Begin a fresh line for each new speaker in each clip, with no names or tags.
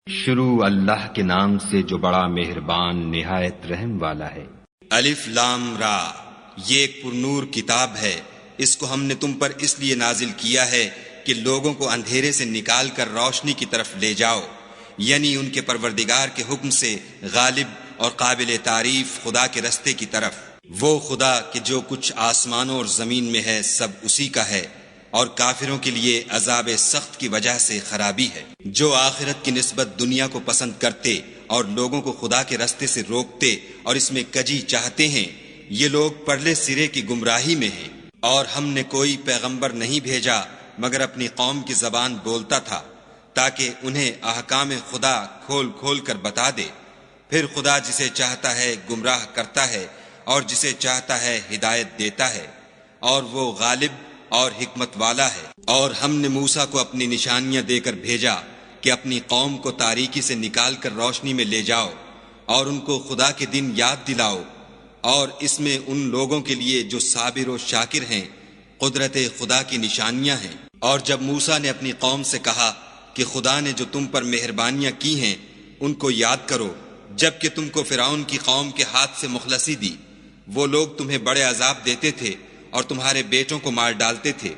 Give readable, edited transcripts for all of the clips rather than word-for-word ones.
شروع اللہ کے نام سے جو بڑا مہربان نہایت رحم والا ہے۔
الف لام را، یہ ایک پرنور کتاب ہے، اس کو ہم نے تم پر اس لیے نازل کیا ہے کہ لوگوں کو اندھیرے سے نکال کر روشنی کی طرف لے جاؤ، یعنی ان کے پروردگار کے حکم سے غالب اور قابل تعریف خدا کے رستے کی طرف۔ وہ خدا کہ جو کچھ آسمانوں اور زمین میں ہے سب اسی کا ہے، اور کافروں کے لیے عذاب سخت کی وجہ سے خرابی ہے۔ جو آخرت کی نسبت دنیا کو پسند کرتے اور لوگوں کو خدا کے رستے سے روکتے اور اس میں کجی چاہتے ہیں، یہ لوگ پرلے سرے کی گمراہی میں ہیں۔ اور ہم نے کوئی پیغمبر نہیں بھیجا مگر اپنی قوم کی زبان بولتا تھا، تاکہ انہیں احکام خدا کھول کھول کر بتا دے۔ پھر خدا جسے چاہتا ہے گمراہ کرتا ہے اور جسے چاہتا ہے ہدایت دیتا ہے، اور وہ غالب اور حکمت والا ہے۔ اور ہم نے موسیٰ کو اپنی نشانیاں دے کر بھیجا کہ اپنی قوم کو تاریکی سے نکال کر روشنی میں لے جاؤ، اور ان کو خدا کے دن یاد دلاؤ، اور اس میں ان لوگوں کے لیے جو صابر و شاکر ہیں قدرت خدا کی نشانیاں ہیں۔ اور جب موسیٰ نے اپنی قوم سے کہا کہ خدا نے جو تم پر مہربانیاں کی ہیں ان کو یاد کرو، جب کہ تم کو فرعون کی قوم کے ہاتھ سے مخلصی دی، وہ لوگ تمہیں بڑے عذاب دیتے تھے اور تمہارے بیٹوں کو مار ڈالتے تھے،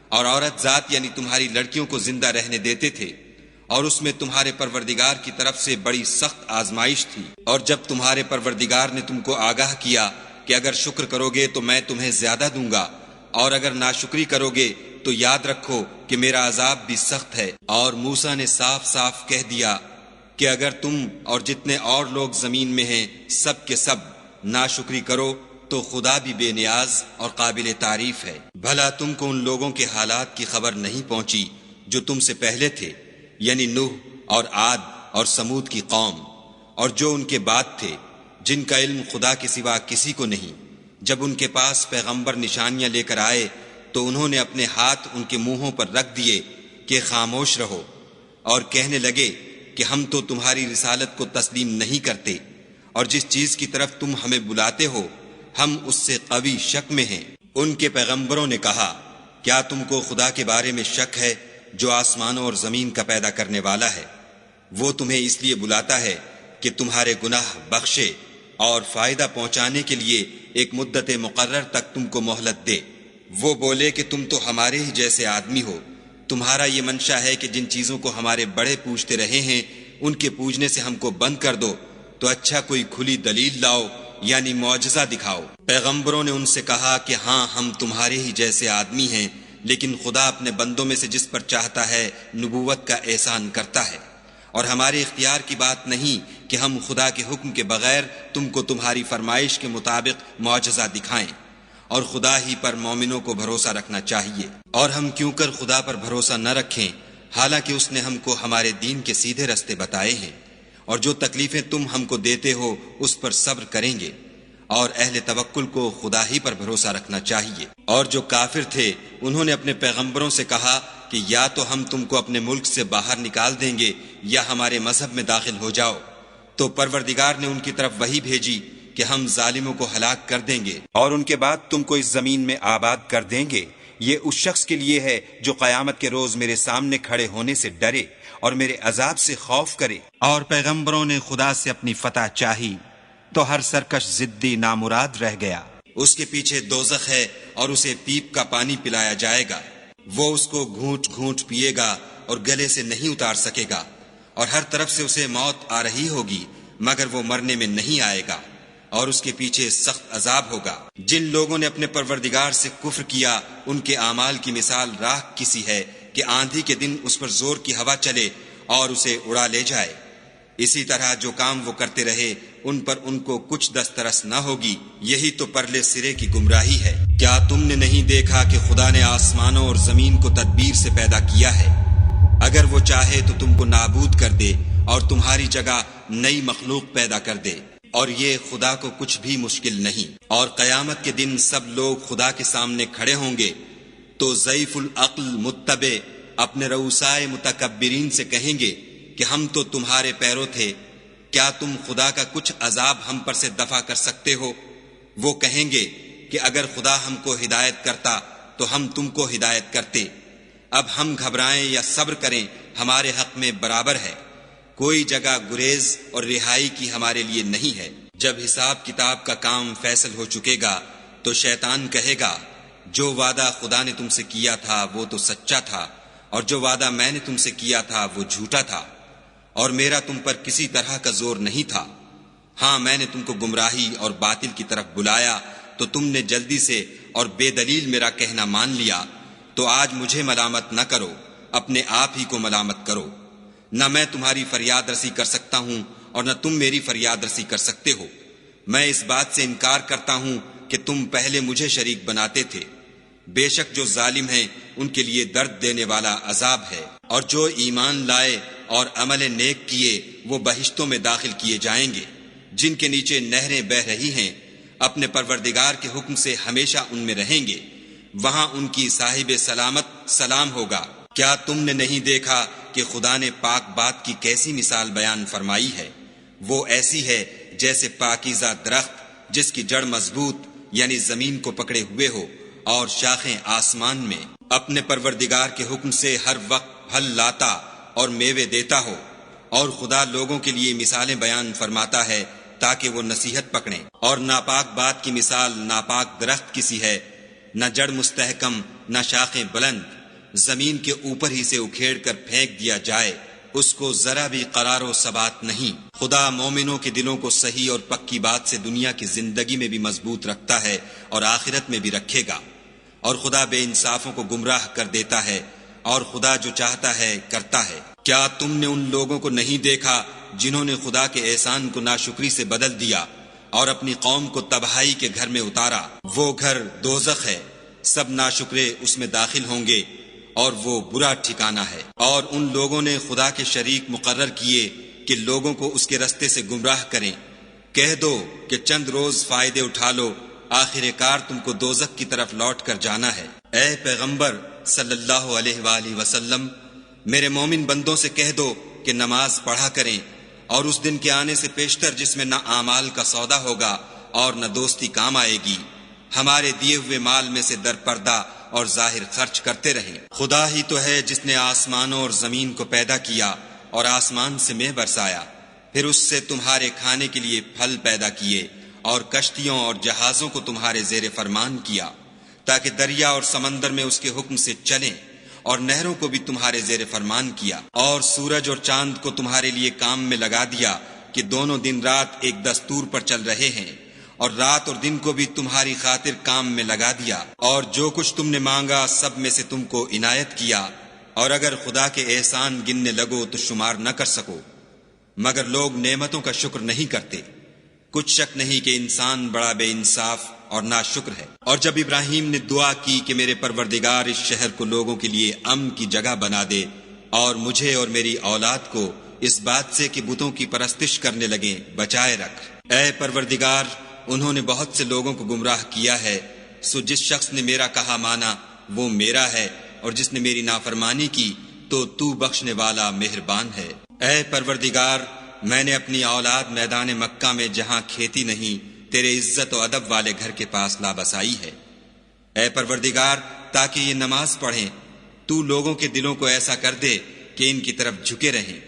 اور عورت ذات یعنی تمہاری لڑکیوں کو زندہ رہنے دیتے تھے، اور اس میں تمہارے پروردگار کی طرف سے بڑی سخت آزمائش تھی۔ اور جب تمہارے پروردگار نے تم کو آگاہ کیا کہ اگر شکر کرو گے تو میں تمہیں زیادہ دوں گا، اور اگر ناشکری کرو گے تو یاد رکھو کہ میرا عذاب بھی سخت ہے۔ اور موسیٰ نے صاف صاف کہہ دیا کہ اگر تم اور جتنے اور لوگ زمین میں ہیں سب کے سب ناشکری کرو تو خدا بھی بے نیاز اور قابل تعریف ہے۔ بھلا تم کو ان لوگوں کے حالات کی خبر نہیں پہنچی جو تم سے پہلے تھے، یعنی نوح اور عاد اور سمود کی قوم، اور جو ان کے بعد تھے، جن کا علم خدا کے سوا کسی کو نہیں۔ جب ان کے پاس پیغمبر نشانیاں لے کر آئے تو انہوں نے اپنے ہاتھ ان کے منہوں پر رکھ دیے کہ خاموش رہو، اور کہنے لگے کہ ہم تو تمہاری رسالت کو تسلیم نہیں کرتے، اور جس چیز کی طرف تم ہمیں بلاتے ہو ہم اس سے قوی شک میں ہیں۔ ان کے پیغمبروں نے کہا، کیا تم کو خدا کے بارے میں شک ہے جو آسمانوں اور زمین کا پیدا کرنے والا ہے؟ وہ تمہیں اس لیے بلاتا ہے کہ تمہارے گناہ بخشے اور فائدہ پہنچانے کے لیے ایک مدت مقرر تک تم کو مہلت دے۔ وہ بولے کہ تم تو ہمارے ہی جیسے آدمی ہو، تمہارا یہ منشا ہے کہ جن چیزوں کو ہمارے بڑے پوجتے رہے ہیں ان کے پوجنے سے ہم کو بند کر دو، تو اچھا کوئی کھلی دلیل لاؤ، یعنی معجزہ دکھاؤ۔ پیغمبروں نے ان سے کہا کہ ہاں ہم تمہارے ہی جیسے آدمی ہیں، لیکن خدا اپنے بندوں میں سے جس پر چاہتا ہے نبوت کا احسان کرتا ہے، اور ہمارے اختیار کی بات نہیں کہ ہم خدا کے حکم کے بغیر تم کو تمہاری فرمائش کے مطابق معجزہ دکھائیں، اور خدا ہی پر مومنوں کو بھروسہ رکھنا چاہیے۔ اور ہم کیوں کر خدا پر بھروسہ نہ رکھیں حالانکہ اس نے ہم کو ہمارے دین کے سیدھے رستے بتائے ہیں، اور جو تکلیفیں تم ہم کو دیتے ہو اس پر صبر کریں گے، اور اہل توکل کو خدا ہی پر بھروسہ رکھنا چاہیے۔ اور جو کافر تھے انہوں نے اپنے پیغمبروں سے کہا کہ یا تو ہم تم کو اپنے ملک سے باہر نکال دیں گے یا ہمارے مذہب میں داخل ہو جاؤ، تو پروردگار نے ان کی طرف وحی بھیجی کہ ہم ظالموں کو ہلاک کر دیں گے، اور ان کے بعد تم کو اس زمین میں آباد کر دیں گے۔ یہ اس شخص کے لیے ہے جو قیامت کے روز میرے سامنے کھڑے ہونے سے ڈرے اور میرے عذاب سے خوف کرے۔ اور پیغمبروں نے خدا سے اپنی فتح چاہی تو ہر سرکش ضدی نامراد رہ گیا۔ اس کے پیچھے دوزخ ہے اور اسے پیپ کا پانی پلایا جائے گا، وہ اس کو گھونٹ گھونٹ پیے گا اور گلے سے نہیں اتار سکے گا، اور ہر طرف سے اسے موت آ رہی ہوگی مگر وہ مرنے میں نہیں آئے گا، اور اس کے پیچھے سخت عذاب ہوگا۔ جن لوگوں نے اپنے پروردگار سے کفر کیا ان کے اعمال کی مثال راکھ کسی ہے کہ آندھی کے دن اس پر زور کی ہوا چلے اور اسے اڑا لے جائے۔ اسی طرح جو کام وہ کرتے رہے ان پر ان کو کچھ دسترس نہ ہوگی، یہی تو پرلے سرے کی گمراہی ہے۔ کیا تم نے نہیں دیکھا کہ خدا نے آسمانوں اور زمین کو تدبیر سے پیدا کیا ہے؟ اگر وہ چاہے تو تم کو نابود کر دے اور تمہاری جگہ نئی مخلوق پیدا کر دے، اور یہ خدا کو کچھ بھی مشکل نہیں۔ اور قیامت کے دن سب لوگ خدا کے سامنے کھڑے ہوں گے تو ضعیف العقل متبع اپنے رؤسائے متکبرین سے کہیں گے کہ ہم تو تمہارے پیرو تھے، کیا تم خدا کا کچھ عذاب ہم پر سے دفع کر سکتے ہو؟ وہ کہیں گے کہ اگر خدا ہم کو ہدایت کرتا تو ہم تم کو ہدایت کرتے، اب ہم گھبرائیں یا صبر کریں ہمارے حق میں برابر ہے، کوئی جگہ گریز اور رہائی کی ہمارے لیے نہیں ہے۔ جب حساب کتاب کا کام فیصل ہو چکے گا تو شیطان کہے گا جو وعدہ خدا نے تم سے کیا تھا وہ تو سچا تھا، اور جو وعدہ میں نے تم سے کیا تھا وہ جھوٹا تھا، اور میرا تم پر کسی طرح کا زور نہیں تھا۔ ہاں میں نے تم کو گمراہی اور باطل کی طرف بلایا تو تم نے جلدی سے اور بے دلیل میرا کہنا مان لیا، تو آج مجھے ملامت نہ کرو، اپنے آپ ہی کو ملامت کرو۔ نہ میں تمہاری فریاد رسی کر سکتا ہوں اور نہ تم میری فریاد رسی کر سکتے ہو۔ میں اس بات سے انکار کرتا ہوں کہ تم پہلے مجھے شریک بناتے تھے۔ بے شک جو ظالم ہیں ان کے لیے درد دینے والا عذاب ہے، اور جو ایمان لائے اور عمل نیک کیے وہ بہشتوں میں داخل کیے جائیں گے جن کے نیچے نہریں بہہ رہی ہیں، اپنے پروردگار کے حکم سے ہمیشہ ان میں رہیں گے، وہاں ان کی صاحب سلامت سلام ہوگا۔ کیا تم نے نہیں دیکھا کہ خدا نے پاک بات کی کیسی مثال بیان فرمائی ہے؟ وہ ایسی ہے جیسے پاکیزہ درخت جس کی جڑ مضبوط یعنی زمین کو پکڑے ہوئے ہو اور شاخیں آسمان میں، اپنے پروردگار کے حکم سے ہر وقت پھل لاتا اور میوے دیتا ہو۔ اور خدا لوگوں کے لیے مثالیں بیان فرماتا ہے تاکہ وہ نصیحت پکڑیں۔ اور ناپاک بات کی مثال ناپاک درخت کی سی ہے، نہ جڑ مستحکم نہ شاخیں بلند، زمین کے اوپر ہی سے اکھیڑ کر پھینک دیا جائے، اس کو ذرا بھی قرار و ثبات نہیں۔ خدا مومنوں کے دلوں کو صحیح اور پکی بات سے دنیا کی زندگی میں بھی مضبوط رکھتا ہے اور آخرت میں بھی رکھے گا، اور خدا بے انصافوں کو گمراہ کر دیتا ہے، اور خدا جو چاہتا ہے کرتا ہے۔ کیا تم نے ان لوگوں کو نہیں دیکھا جنہوں نے خدا کے احسان کو ناشکری سے بدل دیا اور اپنی قوم کو تباہی کے گھر میں اتارا؟ وہ گھر دوزخ ہے، سب ناشکرے اس میں داخل ہوں گے، اور وہ برا ٹھکانہ ہے۔ اور ان لوگوں نے خدا کے شریک مقرر کیے کہ لوگوں کو اس کے رستے سے گمراہ کریں۔ کہہ دو کہ چند روز فائدے اٹھا لو، آخر کار تم کو دوزخ کی طرف لوٹ کر جانا ہے۔ اے پیغمبر صلی اللہ علیہ وآلہ وسلم، میرے مومن بندوں سے کہہ دو کہ نماز پڑھا کریں، اور اس دن کے آنے سے پیشتر جس میں نہ اعمال کا سودا ہوگا اور نہ دوستی کام آئے گی، ہمارے دیے ہوئے مال میں سے در پردہ اور ظاہر خرچ کرتے رہیں۔ خدا ہی تو ہے جس نے آسمانوں اور زمین کو پیدا کیا اور آسمان سے مے برسایا، پھر اس سے تمہارے کھانے کے لیے پھل پیدا کیے، اور کشتیوں اور جہازوں کو تمہارے زیر فرمان کیا تاکہ دریا اور سمندر میں اس کے حکم سے چلیں، اور نہروں کو بھی تمہارے زیر فرمان کیا، اور سورج اور چاند کو تمہارے لیے کام میں لگا دیا کہ دونوں دن رات ایک دستور پر چل رہے ہیں، اور رات اور دن کو بھی تمہاری خاطر کام میں لگا دیا، اور جو کچھ تم نے مانگا سب میں سے تم کو عنایت کیا، اور اگر خدا کے احسان گننے لگو تو شمار نہ کر سکو، مگر لوگ نعمتوں کا شکر نہیں کرتے۔ کچھ شک نہیں کہ انسان بڑا بے انصاف اور ناشکر ہے۔ اور جب ابراہیم نے دعا کی کہ میرے پروردگار اس شہر کو لوگوں کے لیے امن کی جگہ بنا دے، اور مجھے اور میری اولاد کو اس بات سے کہ بتوں کی پرستش کرنے لگیں بچائے رکھ۔ اے پروردگار، انہوں نے بہت سے لوگوں کو گمراہ کیا ہے، سو جس شخص نے میرا کہا مانا وہ میرا ہے، اور جس نے میری نافرمانی کی تو بخشنے والا مہربان ہے۔ اے پروردگار، میں نے اپنی اولاد میدان مکہ میں جہاں کھیتی نہیں تیرے عزت و ادب والے گھر کے پاس لابسائی ہے۔ اے پروردگار، تاکہ یہ نماز پڑھیں، تو لوگوں کے دلوں کو ایسا کر دے کہ ان کی طرف جھکے رہیں،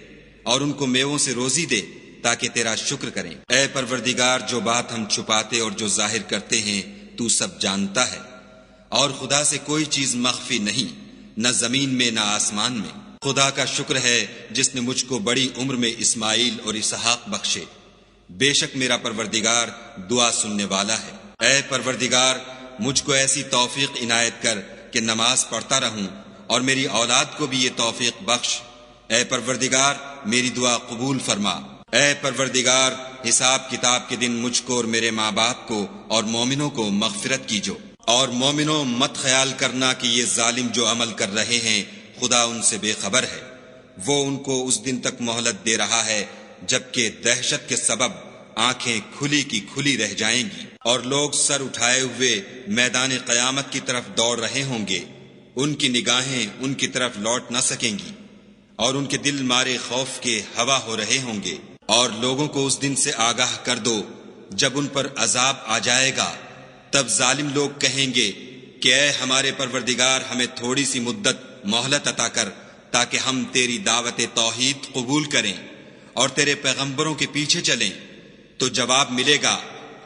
اور ان کو میووں سے روزی دے تاکہ تیرا شکر کریں۔ اے پروردگار، جو بات ہم چھپاتے اور جو ظاہر کرتے ہیں تو سب جانتا ہے، اور خدا سے کوئی چیز مخفی نہیں، نہ زمین میں نہ آسمان میں۔ خدا کا شکر ہے جس نے مجھ کو بڑی عمر میں اسماعیل اور اسحاق بخشے، بے شک میرا پروردگار دعا سننے والا ہے۔ اے پروردگار، مجھ کو ایسی توفیق عنایت کر کہ نماز پڑھتا رہوں، اور میری اولاد کو بھی یہ توفیق بخش۔ اے پروردگار، میری دعا قبول فرما۔ اے پروردگار، حساب کتاب کے دن مجھ کو اور میرے ماں باپ کو اور مومنوں کو مغفرت کیجو۔ اور مومنوں، مت خیال کرنا کہ یہ ظالم جو عمل کر رہے ہیں خدا ان سے بے خبر ہے، وہ ان کو اس دن تک مہلت دے رہا ہے جبکہ دہشت کے سبب آنکھیں کھلی کی کھلی رہ جائیں گی، اور لوگ سر اٹھائے ہوئے میدان قیامت کی طرف دوڑ رہے ہوں گے، ان کی نگاہیں ان کی طرف لوٹ نہ سکیں گی، اور ان کے دل مارے خوف کے ہوا ہو رہے ہوں گے۔ اور لوگوں کو اس دن سے آگاہ کر دو جب ان پر عذاب آ جائے گا، تب ظالم لوگ کہیں گے کہ اے ہمارے پروردگار، ہمیں تھوڑی سی مدت مہلت عطا کر تاکہ ہم تیری دعوت توحید قبول کریں اور تیرے پیغمبروں کے پیچھے چلیں تو جواب ملے گا،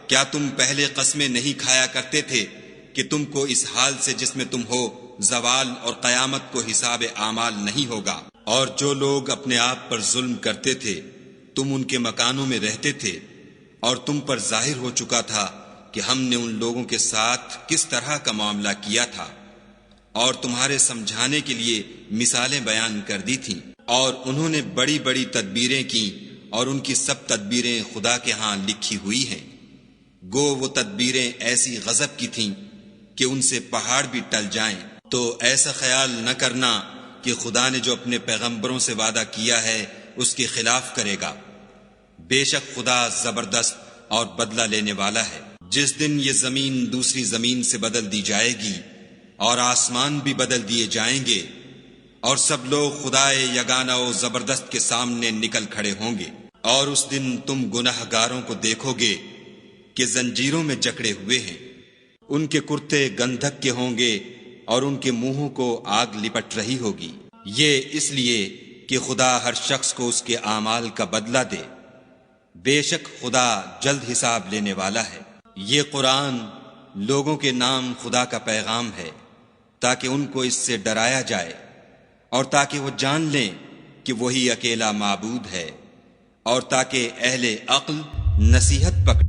کیا تم پہلے قسمیں نہیں کھایا کرتے تھے کہ تم کو اس حال سے جس میں تم ہو زوال اور قیامت کو حساب اعمال نہیں ہوگا؟ اور جو لوگ اپنے آپ پر ظلم کرتے تھے تم ان کے مکانوں میں رہتے تھے، اور تم پر ظاہر ہو چکا تھا کہ ہم نے ان لوگوں کے ساتھ کس طرح کا معاملہ کیا تھا، اور تمہارے سمجھانے کے لیے مثالیں بیان کر دی تھیں، اور انہوں نے بڑی بڑی تدبیریں کی، اور ان کی سب تدبیریں خدا کے ہاں لکھی ہوئی ہیں۔ گو وہ تدبیریں ایسی غضب کی تھیں کہ ان سے پہاڑ بھی ٹل جائیں۔ تو ایسا خیال نہ کرنا کہ خدا نے جو اپنے پیغمبروں سے وعدہ کیا ہے اس کے خلاف کرے گا۔ بے شک خدا زبردست اور بدلہ لینے والا ہے۔ جس دن یہ زمین دوسری زمین سے بدل دی جائے گی اور آسمان بھی بدل دیے جائیں گے، اور سب لوگ خدائے یگانہ و زبردست کے سامنے نکل کھڑے ہوں گے، اور اس دن تم گناہ گاروں کو دیکھو گے کہ زنجیروں میں جکڑے ہوئے ہیں، ان کے کرتے گندھک کے ہوں گے اور ان کے منہوں کو آگ لپٹ رہی ہوگی۔ یہ اس لیے کہ خدا ہر شخص کو اس کے اعمال کا بدلہ دے۔ بے شک خدا جلد حساب لینے والا ہے۔ یہ قرآن لوگوں کے نام خدا کا پیغام ہے تاکہ ان کو اس سے ڈرایا جائے اور تاکہ وہ جان لیں کہ وہی اکیلا معبود ہے، اور تاکہ اہل عقل نصیحت پکڑیں۔